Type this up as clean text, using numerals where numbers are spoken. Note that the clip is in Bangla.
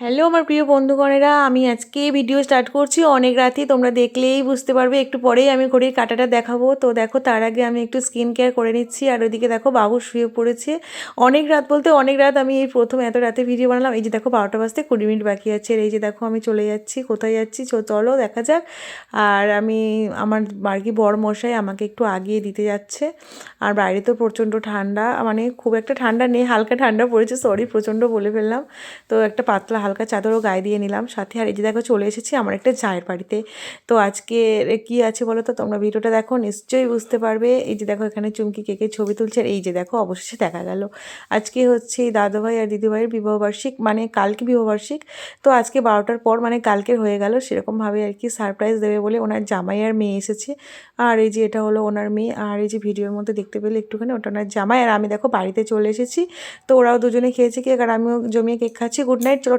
হ্যালো আমার প্রিয় বন্ধুগণেরা, আমি আজকে ভিডিও স্টার্ট করছি অনেক রাতেই। তোমরা দেখলেই বুঝতে পারবে, একটু পরেই আমি ঘড়ির কাঁটাটা দেখাবো। তো দেখো, তার আগে আমি একটু স্কিন কেয়ার করে নিচ্ছি। আর ওইদিকে দেখো বাবু শুয়ে পড়েছে। অনেক রাত বলতে অনেক রাত, আমি এই প্রথম এত রাতে ভিডিও বানালাম। এই যে দেখো 12টা বাজতে 20 মিনিট বাকি আছে। আর এই যে দেখো আমি চলে যাচ্ছি, কোথায় যাচ্ছি চলো দেখা যাক। আর আমি আমার বাড়ি বড় মশাই আমাকে একটু আগিয়ে দিতে যাচ্ছে। আর বাইরে তো প্রচণ্ড ঠান্ডা, মানে খুব একটা ঠান্ডা নেই, হালকা ঠান্ডা পড়েছে, সরি প্রচণ্ড বলে ফেললাম। তো একটা পাতলা হালকা চাদরও গায়ে দিয়ে নিলাম সাথে। আর এই যে দেখো চলে এসেছি আমার একটা চায়ের বাড়িতে। তো আজকে কি আছে বলো তো, তোমরা ভিডিওটা দেখো নিশ্চয়ই বুঝতে পারবে। এই যে দেখো এখানে চুমকি কেকের ছবি তুলছে। আর এই যে দেখো অবশেষে দেখা গেল, আজকে হচ্ছে দাদুভাই আর দিদিভাইয়ের বিবাহবার্ষিক, মানে কালকে বিবাহবার্ষিক। তো আজকে 12টার পর মানে কালকের হয়ে গেল, সেরকমভাবে আর কি সারপ্রাইজ দেবে বলে ওনার জামাই আর মেয়ে এসেছে। আর এই যে এটা হলো ওনার মেয়ে। আর এই যে ভিডিওর মধ্যে দেখতে পেলে একটুখানি, ওটা ওনার জামাই। আর আমি দেখো বাড়িতে চলে এসেছি। তো ওরাও দুজনে খেয়েছে কেক, আর আমিও জমিয়ে কেক খাচ্ছি। গুড নাইট, চলো।